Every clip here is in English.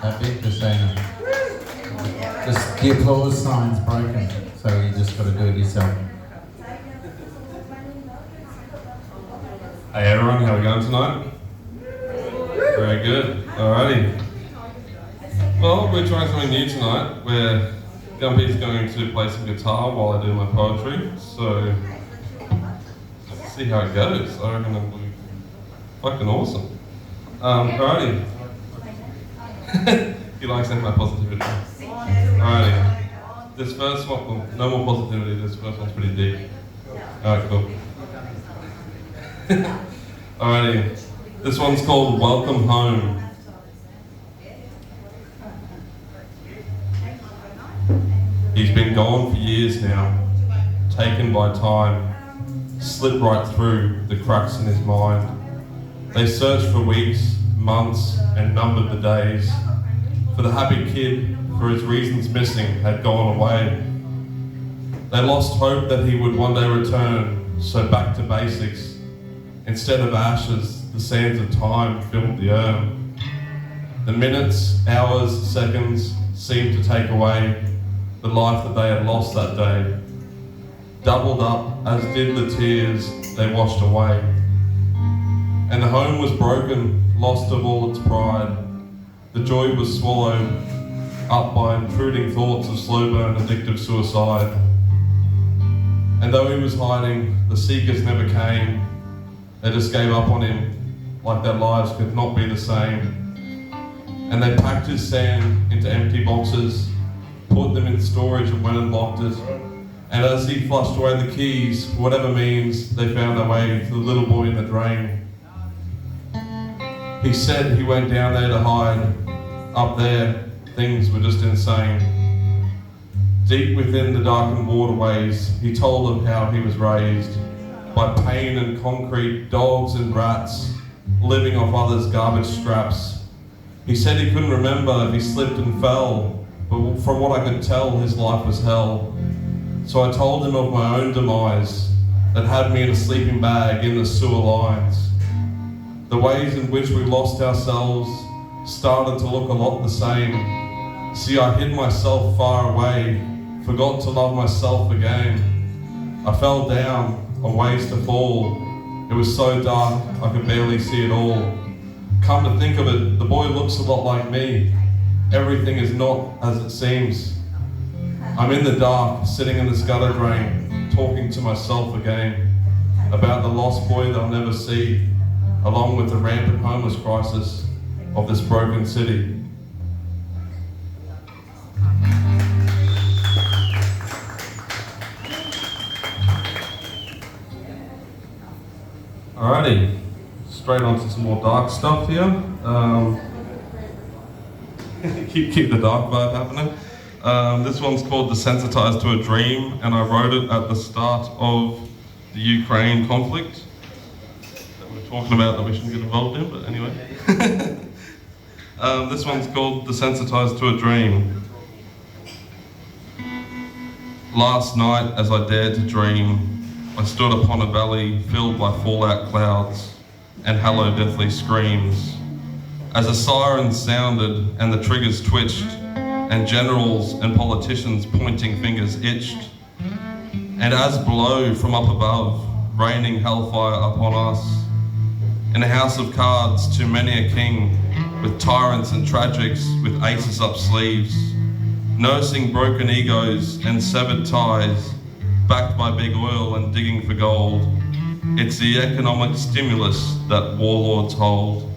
That bit, Christina. Just the applause sign's broken, so you just got to do it yourself. Hey everyone, how are we going tonight? Very good. Alrighty. Well, we're trying something new tonight, where Gumpy's going to play some guitar while I do my poetry. So let's see how it goes. I reckon it'll be fucking awesome. Alrighty. He likes my positivity. Alrighty. This first one, well, no more positivity, this first one's pretty deep. Alright, cool. Alrighty. This one's called Welcome Home. He's been gone for years now, taken by time, slipped right through the cracks in his mind. They searched for weeks, months, and numbered the days. For the happy kid, for his reasons missing, had gone away. They lost hope that he would one day return, so back to basics. Instead of ashes, the sands of time filled the urn. The minutes, hours, seconds seemed to take away the life that they had lost that day. Doubled up, as did the tears they washed away. And the home was broken, lost of all its pride. The joy was swallowed up by intruding thoughts of slow burn addictive suicide. And though he was hiding, the seekers never came. They just gave up on him, like their lives could not be the same. And they packed his sand into empty boxes, put them in storage and went and locked it. And as he flushed away the keys, for whatever means, they found their way to the little boy in the drain. He said he went down there to hide. Up there, things were just insane. Deep within the darkened waterways, he told of how he was raised by pain and concrete, dogs and rats, living off others' garbage scraps. He said he couldn't remember if he slipped and fell, but from what I could tell, his life was hell. So I told him of my own demise that had me in a sleeping bag in the sewer lines. The ways in which we lost ourselves started to look a lot the same. See, I hid myself far away, forgot to love myself again. I fell down, on ways to fall. It was so dark, I could barely see it all. Come to think of it, the boy looks a lot like me. Everything is not as it seems. I'm in the dark, sitting in this gutter drain, talking to myself again about the lost boy they'll never see, along with the rampant homeless crisis of this broken city. Alrighty, straight on to some more dark stuff here. Keep the dark vibe happening. This one's called Desensitized to a Dream, and I wrote it at the start of the Ukraine conflict that we're talking about that we shouldn't get involved in, but anyway. This one's called Desensitized to a Dream. Last night, as I dared to dream, I stood upon a valley filled by fallout clouds and hello deathly screams. As a siren sounded and the triggers twitched and generals and politicians pointing fingers itched, and as below from up above, raining hellfire upon us. In a house of cards, too many a king, with tyrants and tragics with aces up sleeves, nursing broken egos and severed ties, backed by big oil and digging for gold. It's the economic stimulus that warlords hold.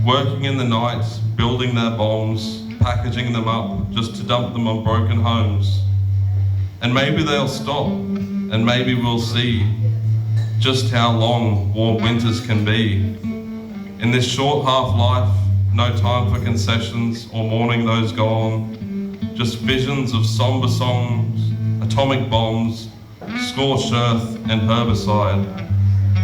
Working in the night, building their bombs, packaging them up just to dump them on broken homes. And maybe they'll stop, and maybe we'll see just how long warm winters can be. In this short half-life, no time for concessions or mourning those gone, just visions of somber songs, atomic bombs, scorched earth and herbicide,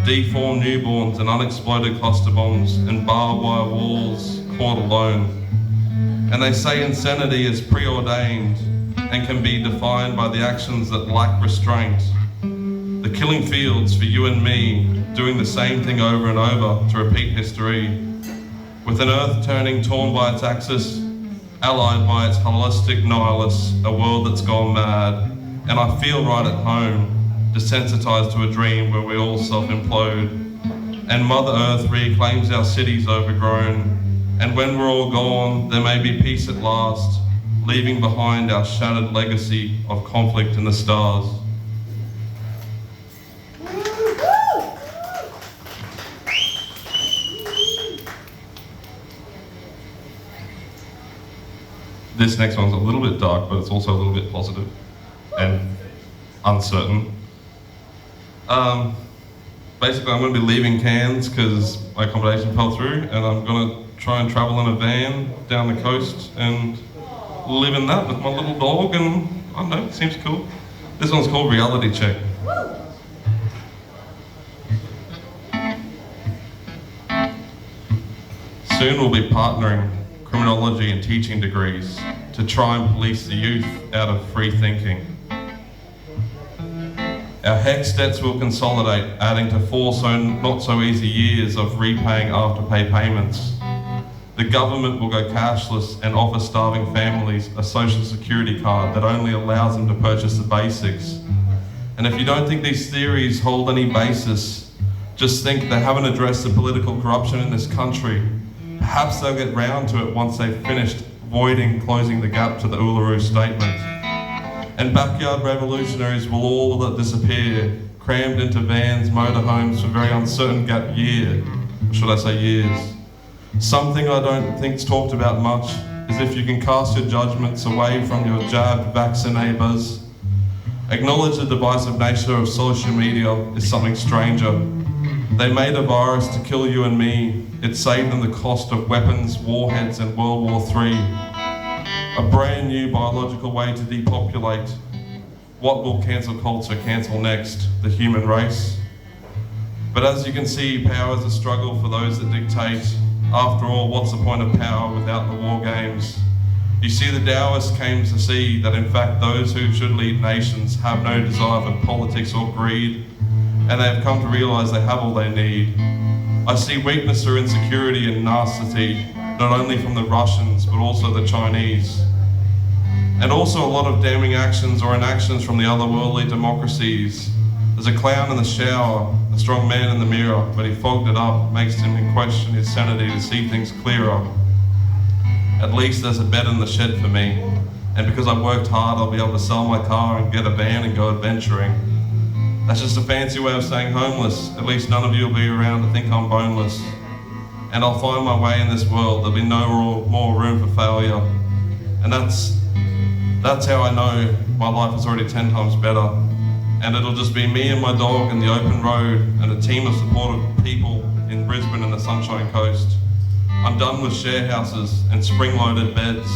deformed newborns and unexploded cluster bombs and barbed wire walls caught alone. And they say insanity is preordained and can be defined by the actions that lack restraint. The killing fields for you and me, doing the same thing over and over to repeat history, With an earth turning torn by its axis, allied by its holistic nihilists, a world that's gone mad, and I feel right at home, desensitized to a dream where we all self-implode, and Mother Earth reclaims our cities overgrown, and when we're all gone, there may be peace at last, leaving behind our shattered legacy of conflict in the stars. This next one's a little bit dark, but it's also a little bit positive and uncertain. Basically, I'm going to be leaving Cairns because my accommodation fell through, and I'm going to try and travel in a van down the coast and live in that with my little dog, and I don't know, it seems cool. This one's called Reality Check. Soon we'll be partnering criminology and teaching degrees to try and police the youth out of free thinking. Our HECS debts will consolidate, adding to 4 not so easy years of repaying afterpay payments. The government will go cashless and offer starving families a social security card that only allows them to purchase the basics. And if you don't think these theories hold any basis, just think they haven't addressed the political corruption in this country. Perhaps they'll get round to it once they've finished closing the gap to the Uluru Statement. And backyard revolutionaries will all disappear, crammed into vans, motorhomes for very uncertain gap year, or should I say years. Something I don't think's talked about much is if you can cast your judgments away from your jabbed vaccinators. Acknowledge the divisive nature of social media is something stranger. They made a virus to kill you and me. It saved them the cost of weapons, warheads, and World War III. A brand new biological way to depopulate. What will cancel culture cancel next? The human race? But as you can see, power is a struggle for those that dictate. After all, what's the point of power without the war games? You see, the Taoists came to see that in fact those who should lead nations have no desire for politics or greed, and they have come to realise they have all they need. I see weakness or insecurity and narcissism, not only from the Russians, but also the Chinese. And also a lot of damning actions or inactions from the otherworldly democracies. There's a clown in the shower, a strong man in the mirror, but he fogged it up, makes him question his sanity to see things clearer. At least there's a bed in the shed for me. And because I've worked hard, I'll be able to sell my car and get a van and go adventuring. That's just a fancy way of saying homeless. At least none of you will be around to think I'm boneless. And I'll find my way in this world. There'll be no more room for failure. And that's how I know my life is already 10 times better. And it'll just be me and my dog in the open road and a team of supportive people in Brisbane and the Sunshine Coast. I'm done with share houses and spring-loaded beds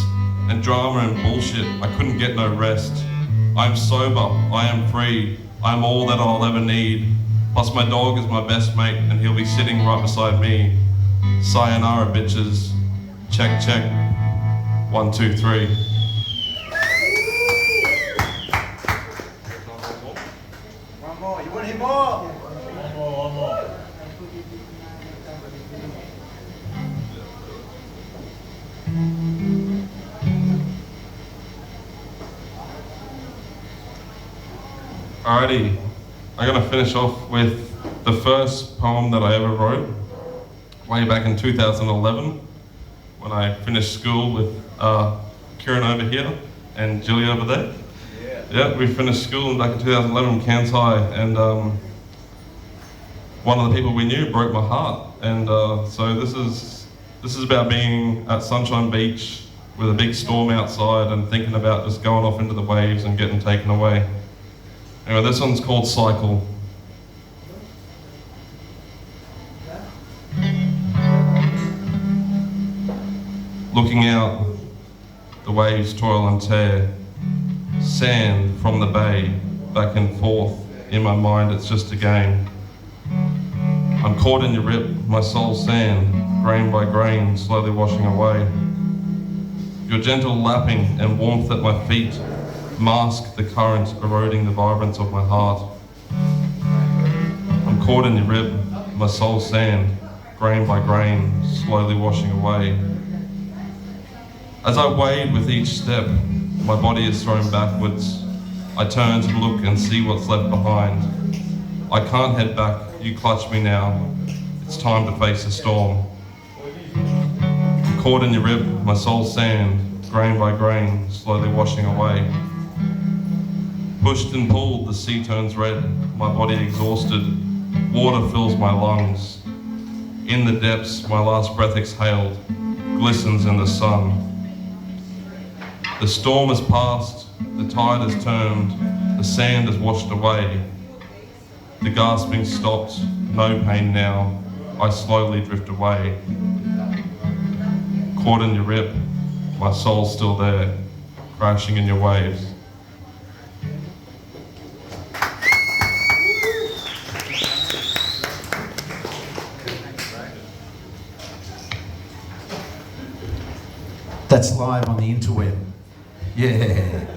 and drama and bullshit. I couldn't get no rest. I'm sober, I am free, I'm all that I'll ever need. Plus my dog is my best mate and he'll be sitting right beside me. Sayonara, bitches. Check, check. 1, 2, 3. One more. You want to hear more? One more. Alrighty, I'm going to finish off with the first poem that I ever wrote, way back in 2011, when I finished school with Kieran over here and Jilly over there. Yeah, we finished school back in 2011 in Cairns High, and one of the people we knew broke my heart. And so this is about being at Sunshine Beach with a big storm outside and thinking about just going off into the waves and getting taken away. Anyway, this one's called Cycle. Looking out, the waves toil and tear. Sand from the bay, back and forth. In my mind, it's just a game. I'm caught in your rip, my soul's sand, grain by grain, slowly washing away. Your gentle lapping and warmth at my feet mask the current eroding the vibrance of my heart. I'm caught in your rib, my soul's sand, grain by grain, slowly washing away. As I wade with each step, my body is thrown backwards. I turn to look and see what's left behind. I can't head back, you clutch me now. It's time to face the storm. Caught in your rib, my soul's sand, grain by grain, slowly washing away. Pushed and pulled, the sea turns red, my body exhausted. Water fills my lungs. In the depths, my last breath exhaled, glistens in the sun. The storm has passed, the tide has turned, the sand has washed away. The gasping stopped, no pain now, I slowly drift away. Caught in your rip, my soul's still there, crashing in your waves. That's live on the interweb. Yeah.